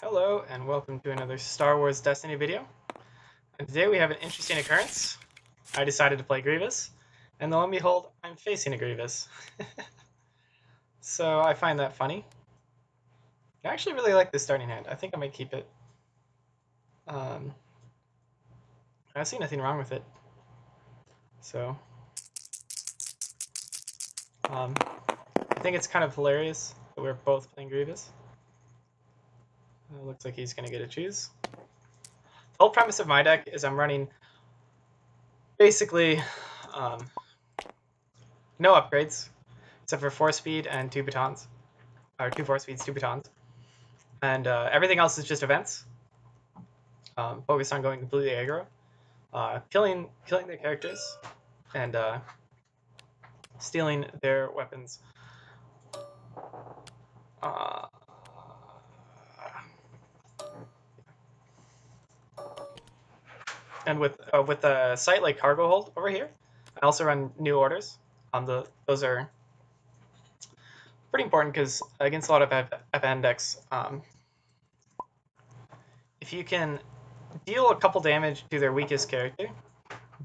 Hello and welcome to another Star Wars Destiny video. And today we have an interesting occurrence. I decided to play Grievous, and lo and behold, I'm facing a Grievous. So I find that funny. I actually really like this starting hand. I think I might keep it. I see nothing wrong with it. So I think it's kind of hilarious that we're both playing Grievous. It looks like he's going to get to choose. The whole premise of my deck is I'm running basically no upgrades, except for 4 speed and 2 batons. Or 2 4 speeds, 2 batons. And everything else is just events. Focused on going completely aggro. Killing their characters. And stealing their weapons. And with a site like Cargo Hold over here, I also run new orders. Those are pretty important because against a lot of FN decks, if you can deal a couple damage to their weakest character,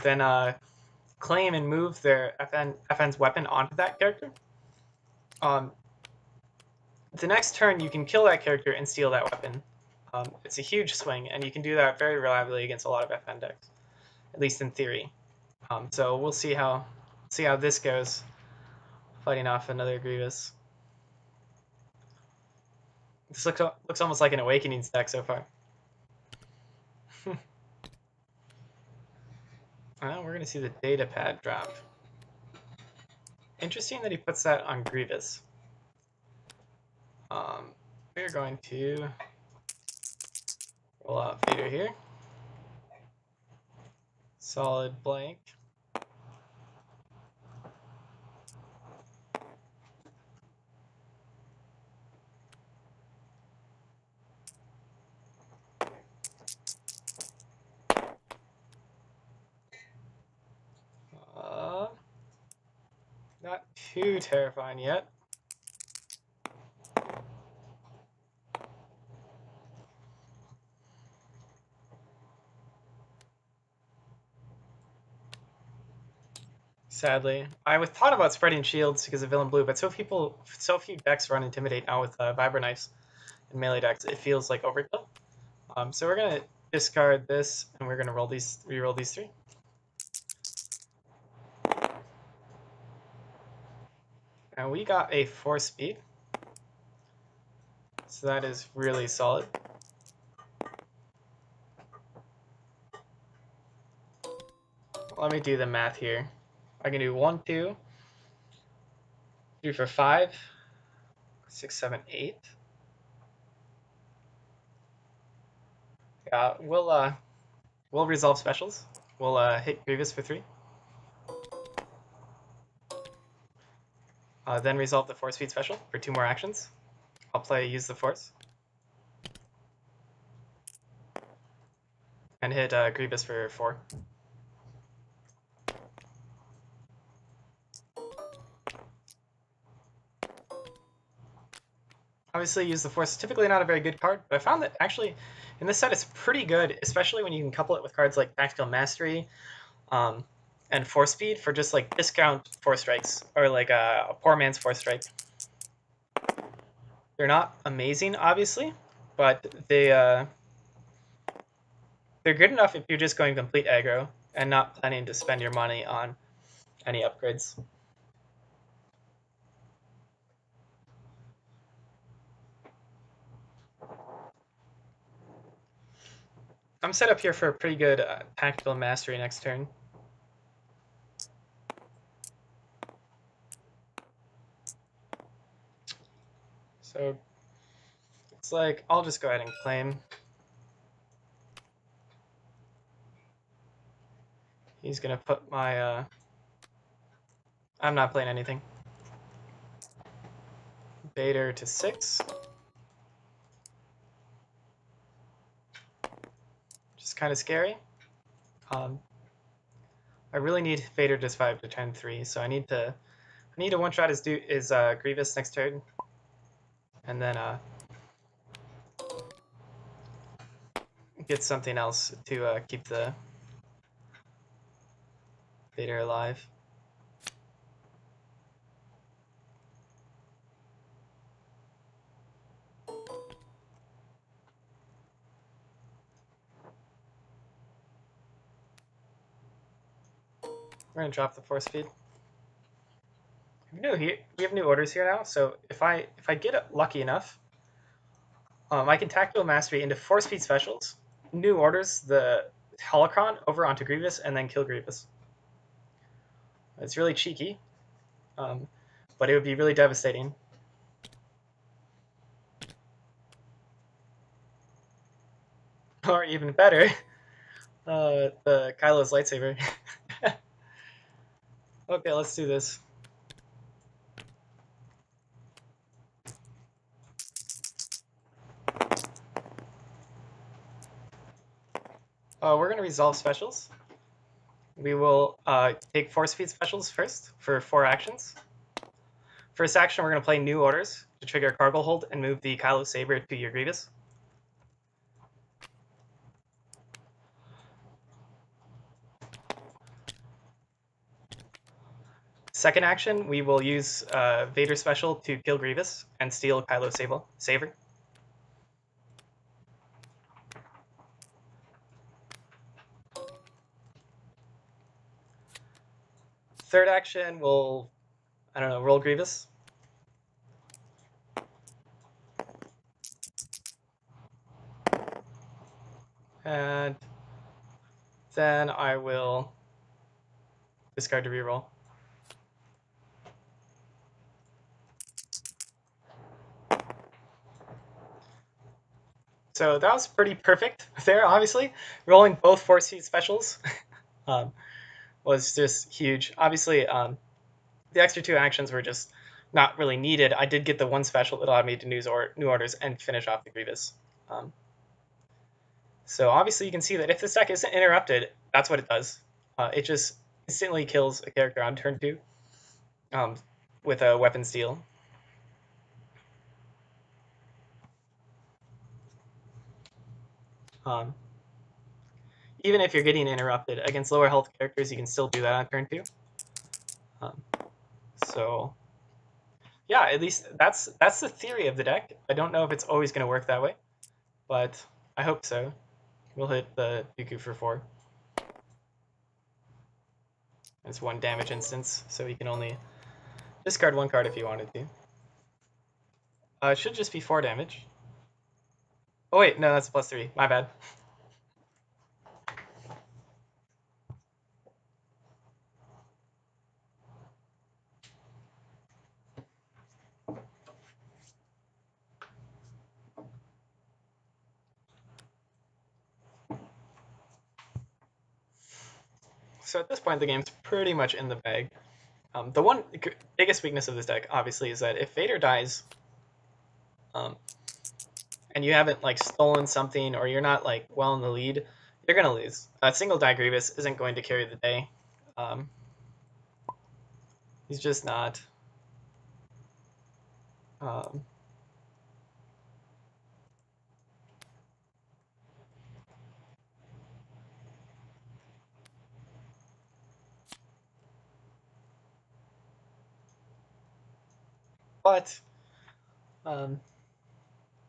then claim and move their FN's weapon onto that character. The next turn, you can kill that character and steal that weapon. It's a huge swing, and you can do that very reliably against a lot of FN decks, at least in theory. So we'll see how this goes, fighting off another Grievous. This looks almost like an Awakenings deck so far. We're going to see the data pad drop. Interesting that he puts that on Grievous. We're going to roll out Vader here. Solid blank. Not too terrifying yet. Sadly, I thought about spreading shields because of Villain Blue, but so few decks run Intimidate now with Vibra Knives and melee decks. It feels like overkill. So we're gonna discard this, and we're gonna re-roll these 3. And we got a 4 speed, so that is really solid. Let me do the math here. I can do 1, 2, 3, 4, 5, 6, 7, 8. Yeah, we'll resolve specials. We'll hit Grievous for 3. Then resolve the 4 speed special for 2 more actions. I'll play Use the Force. And hit Grievous for 4. Obviously, Use the Force is typically not a very good card, but I found that actually in this set it's pretty good, especially when you can couple it with cards like Tactical Mastery and 4 speed for just like discount 4 strikes, or like a poor man's 4 strike. They're not amazing, obviously, but they're good enough if you're just going complete aggro and not planning to spend your money on any upgrades. I'm set up here for a pretty good Tactical Mastery next turn. So it's like I'll just go ahead and claim. He's gonna put my I'm not playing anything. Vader to 6. Just kind of scary. I really need Vader to 5 to turn 3, so I need to one-shot his Grievous next turn, and then get something else to keep the Vader alive. We're gonna drop the force feed. We have new orders here now, so if I get lucky enough, I can tactical mastery into force feed specials, new orders the holocron over onto Grievous, and then kill Grievous. It's really cheeky, but it would be really devastating. Or even better, the Kylo's lightsaber. Okay, let's do this. We're gonna resolve specials. We will take force feed specials first for 4 actions. First action, we're gonna play new orders to trigger a cargo hold and move the Kylo saber to your Grievous. Second action, we will use Vader special to kill Grievous and steal Kylo saber. Third action, we'll, I don't know, roll Grievous. And then I will discard to reroll. So that was pretty perfect there, obviously. Rolling both force feed specials was just huge. Obviously, the extra 2 actions were just not really needed. I did get the 1 special that allowed me to new orders and finish off the Grievous. So obviously you can see that if this deck isn't interrupted, that's what it does. It just instantly kills a character on turn 2 with a weapon steal. Even if you're getting interrupted against lower health characters, you can still do that on turn 2. So yeah, at least that's the theory of the deck. I don't know if it's always going to work that way, but I hope so. We'll hit the Dooku for 4. It's 1 damage instance, so you can only discard 1 card if you wanted to. It should just be 4 damage. Oh wait, no, that's +3. My bad. So at this point, the game's pretty much in the bag. The one biggest weakness of this deck, obviously, is that if Vader dies, and you haven't like stolen something or you're not like well in the lead, you're gonna lose. A single die Grievous isn't going to carry the day. He's just not. But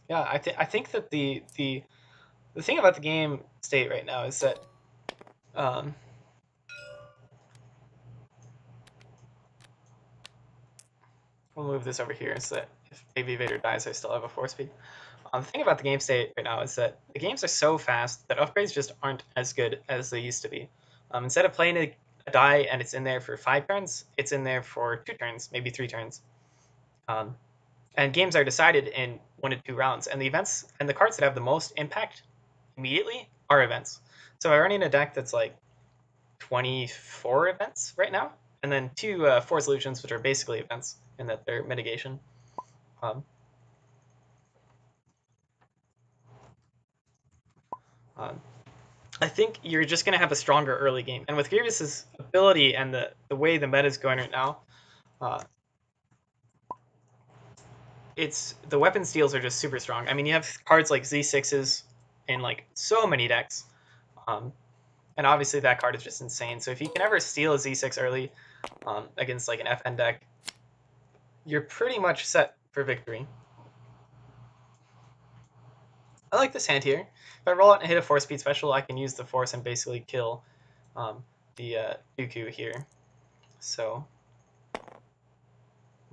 yeah, I think that the thing about the game state right now is that we'll move this over here so that if maybe Vader dies, I still have a force feed. The thing about the game state right now is that the games are so fast that upgrades just aren't as good as they used to be. Instead of playing a die and it's in there for 5 turns, it's in there for 2 turns, maybe 3 turns. And games are decided in 1 to 2 rounds. And the events and the cards that have the most impact immediately are events. So I'm running a deck that's like 24 events right now, and then 2 Force Solutions, which are basically events in that they're mitigation. I think you're just going to have a stronger early game. And with Grievous's ability and the way the meta is going right now, it's the weapon steals are just super strong. I mean, you have cards like Z6s in like so many decks. And obviously that card is just insane. So if you can ever steal a Z6 early against like an FN deck, you're pretty much set for victory. I like this hand here. If I roll out and hit a 4-speed special, I can use the force and basically kill the Dooku here. So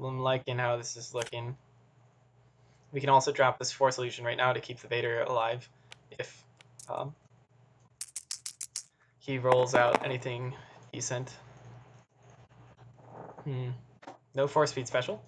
I'm liking how this is looking. We can also drop this Force Illusion right now to keep the Vader alive if he rolls out anything decent. No 4-speed special.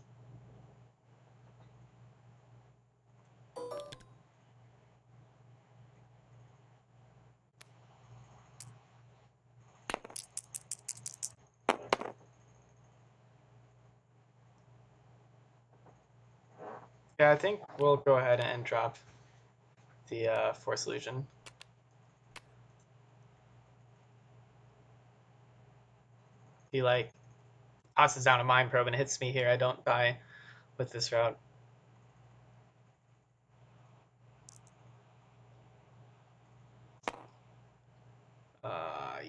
Yeah, I think we'll go ahead and drop the Force Illusion. He like tosses down a Mind Probe and hits me here. I don't die with this route.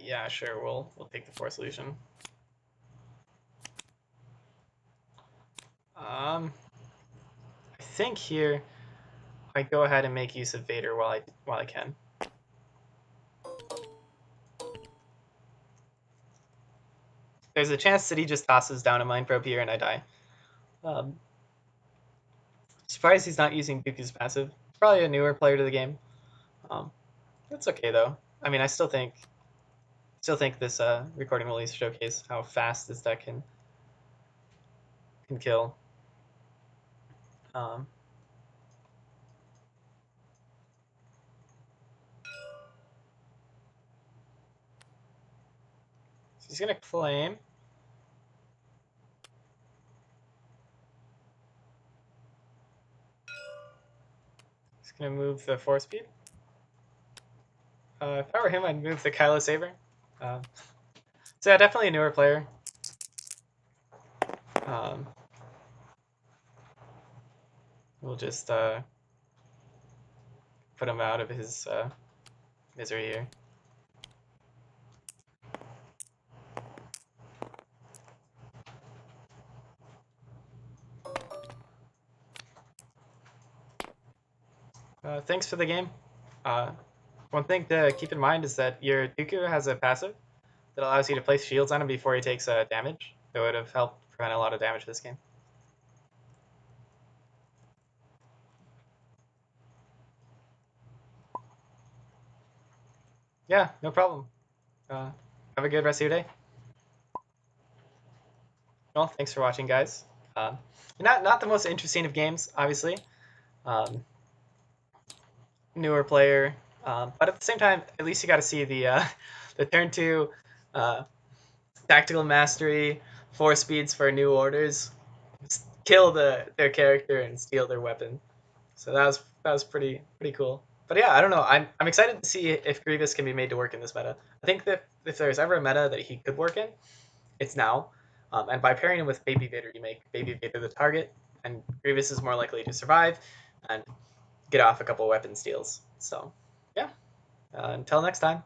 Yeah, sure. We'll take the Force Illusion. I think here I go ahead and make use of Vader while I can. There's a chance that he just tosses down a Mind Probe here and I die. Surprised he's not using Dooku's passive. Probably a newer player to the game. That's okay though. I mean, I still think this recording will at least showcase how fast this deck can kill. So he's gonna claim. He's gonna move the 4-speed. If I were him, I'd move the Kylo Saber. So yeah, definitely a newer player. We'll just put him out of his misery here. Thanks for the game. One thing to keep in mind is that your Dooku has a passive that allows you to place shields on him before he takes damage. It would have helped prevent a lot of damage this game. Yeah, no problem. Have a good rest of your day. Well, thanks for watching, guys. Not the most interesting of games, obviously. Newer player, but at the same time, at least you got to see the the turn 2 tactical mastery, 4 speeds for new orders, kill their character and steal their weapon. So that was pretty cool. But yeah, I don't know. I'm excited to see if Grievous can be made to work in this meta. I think that if there's ever a meta that he could work in, it's now. And by pairing him with Baby Vader, you make Baby Vader the target, and Grievous is more likely to survive and get off a couple weapon steals. So yeah, until next time.